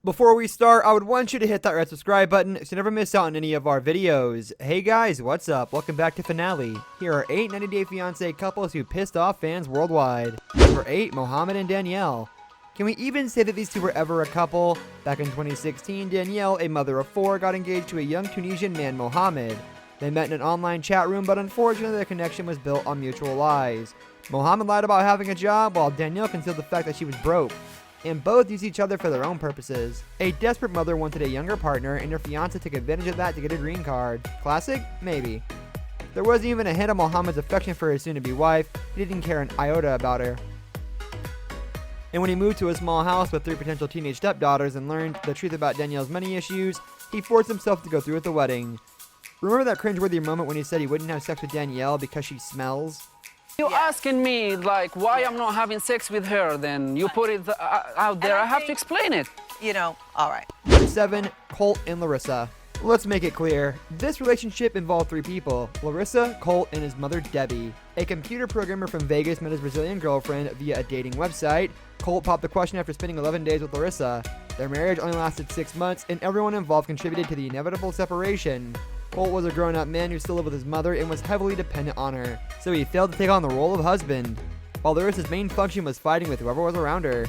Before we start, I would want you to hit that red subscribe button so you never miss out on any of our videos. Hey guys, what's up? Welcome back to Finale. Here are 8 90-Day Fiancé couples who pissed off fans worldwide. Number 8, Mohammed and Danielle. Can we even say that these two were ever a couple? Back in 2016, Danielle, a mother of 4, got engaged to a young Tunisian man, Mohammed. They met in an online chat room, but unfortunately their connection was built on mutual lies. Mohammed lied about having a job, while Danielle concealed the fact that she was broke. And both used each other for their own purposes. A desperate mother wanted a younger partner, and her fiance took advantage of that to get a green card. Classic? Maybe. There wasn't even a hint of Mohammed's affection for his soon-to-be wife. He didn't care an iota about her. And when he moved to a small house with 3 potential teenage stepdaughters and learned the truth about Danielle's money issues, he forced himself to go through with the wedding. Remember that cringeworthy moment when he said he wouldn't have sex with Danielle because she smells? You asking me, like, why I'm not having sex with her, then you put it out there. I have to explain it. You know, all right. Number 7, Colt and Larissa. Let's make it clear. This relationship involved 3 people: Larissa, Colt, and his mother, Debbie. A computer programmer from Vegas met his Brazilian girlfriend via a dating website. Colt popped the question after spending 11 days with Larissa. Their marriage only lasted 6 months, and everyone involved contributed to the inevitable separation. Colt was a grown-up man who still lived with his mother and was heavily dependent on her, so he failed to take on the role of husband, while Larissa's main function was fighting with whoever was around her.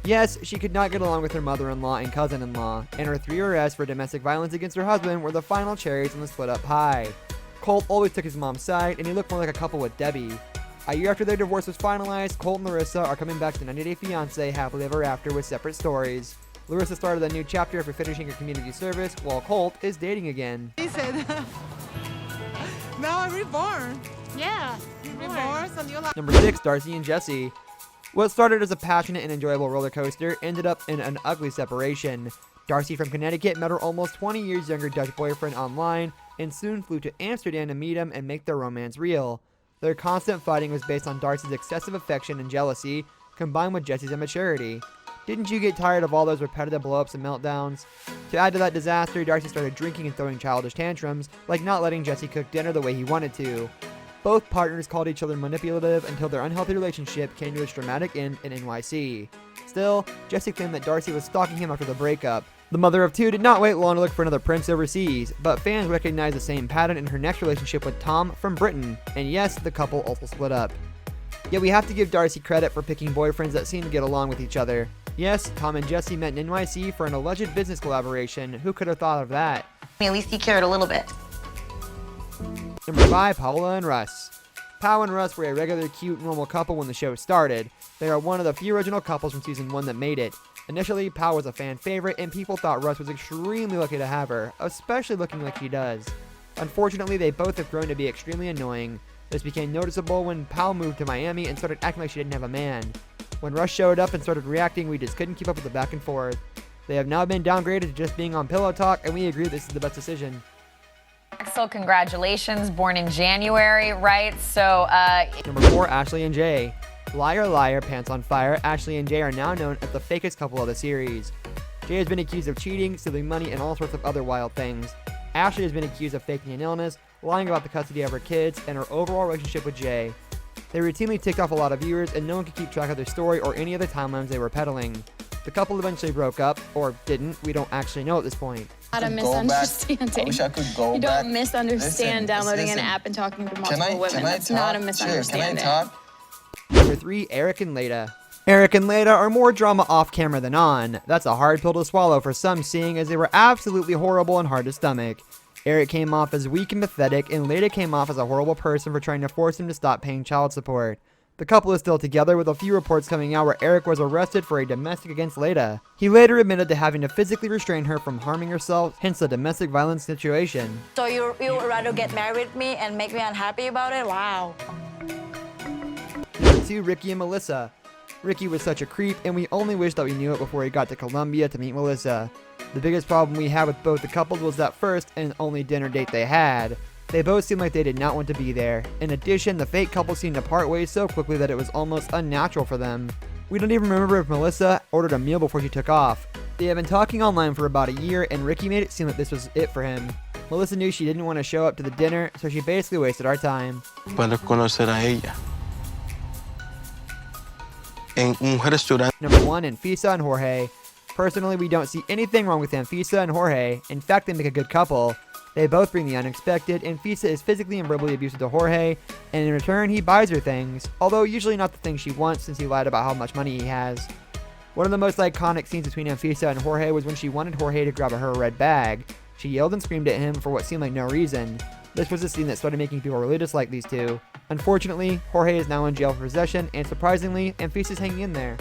Yes, she could not get along with her mother-in-law and cousin-in-law, and her 3 arrests for domestic violence against her husband were the final cherries on the split-up pie. Colt always took his mom's side, and he looked more like a couple with Debbie. A year after their divorce was finalized, Colt and Larissa are coming back to 90-Day Fiancé happily ever after with separate stories. Larissa started a new chapter after finishing her community service, while Colt is dating again. He said, now I'm reborn. Yeah, Reborn, so new life. Number 6, Darcy and Jesse. What started as a passionate and enjoyable roller coaster ended up in an ugly separation. Darcy from Connecticut met her almost 20 years younger Dutch boyfriend online and soon flew to Amsterdam to meet him and make their romance real. Their constant fighting was based on Darcy's excessive affection and jealousy, combined with Jesse's immaturity. Didn't you get tired of all those repetitive blow-ups and meltdowns? To add to that disaster, Darcy started drinking and throwing childish tantrums, like not letting Jesse cook dinner the way he wanted to. Both partners called each other manipulative until their unhealthy relationship came to its dramatic end in NYC. Still, Jesse claimed that Darcy was stalking him after the breakup. The mother of 2 did not wait long to look for another prince overseas, but fans recognized the same pattern in her next relationship with Tom from Britain, and yes, the couple also split up. Yet we have to give Darcy credit for picking boyfriends that seem to get along with each other. Yes, Tom and Jesse met in NYC for an alleged business collaboration. Who could have thought of that? At least he cared a little bit. Number 5, Paola and Russ. Pao and Russ were a regular, cute, normal couple when the show started. They are one of the few original couples from season 1 that made it. Initially, Pao was a fan favorite, and people thought Russ was extremely lucky to have her, especially looking like she does. Unfortunately, they both have grown to be extremely annoying. This became noticeable when Pao moved to Miami and started acting like she didn't have a man. When Russ showed up and started reacting, we just couldn't keep up with the back and forth. They have now been downgraded to just being on Pillow Talk, and we agree this is the best decision. So congratulations, born in January, right? So, Number 4, Ashley and Jay. Liar, liar, pants on fire. Ashley and Jay are now known as the fakest couple of the series. Jay has been accused of cheating, stealing money, and all sorts of other wild things. Ashley has been accused of faking an illness, lying about the custody of her kids, and her overall relationship with Jay. They routinely ticked off a lot of viewers, and no one could keep track of their story or any of the timelines they were peddling. The couple eventually broke up, or didn't. We don't actually know at this point. Not a misunderstanding. I wish I could go You back. don't misunderstand downloading listen. an app and talking to Can multiple women. That's talk? not a Sure, misunderstanding. can I talk? Number 3, Eric and Leda. Eric and Leda are more drama off camera than on. That's a hard pill to swallow for some, seeing as they were absolutely horrible and hard to stomach. Eric came off as weak and pathetic, and Leda came off as a horrible person for trying to force him to stop paying child support. The couple is still together, with a few reports coming out where Eric was arrested for a domestic against Leda. He later admitted to having to physically restrain her from harming herself, hence the domestic violence situation. So you would rather get married with me and make me unhappy about it? Wow. Number 2, Ricky and Melissa. Ricky was such a creep, and we only wish that we knew it before he got to Colombia to meet Melissa. The biggest problem we had with both the couples was that first and only dinner date they had. They both seemed like they did not want to be there. In addition, the fake couple seemed to part ways so quickly that it was almost unnatural for them. We don't even remember if Melissa ordered a meal before she took off. They had been talking online for about a year, and Ricky made it seem like this was it for him. Melissa knew she didn't want to show up to the dinner, so she basically wasted our time. Para conocer a ella. En un restaurante. Number 1, Nfisa and Jorge. Personally, we don't see anything wrong with Anfisa and Jorge. In fact, they make a good couple. They both bring the unexpected. Anfisa is physically and verbally abusive to Jorge, and in return, he buys her things, although usually not the things she wants since he lied about how much money he has. One of the most iconic scenes between Anfisa and Jorge was when she wanted Jorge to grab her a red bag. She yelled and screamed at him for what seemed like no reason. This was a scene that started making people really dislike these two. Unfortunately, Jorge is now in jail for possession, and surprisingly, Anfisa's hanging in there.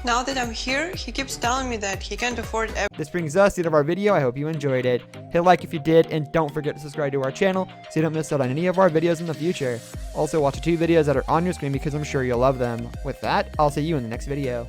Now that I'm here, he keeps telling me that he can't afford everything. This brings us to the end of our video. I hope you enjoyed it. Hit like if you did, and don't forget to subscribe to our channel so you don't miss out on any of our videos in the future. Also, watch the 2 videos that are on your screen because I'm sure you'll love them. With that, I'll see you in the next video.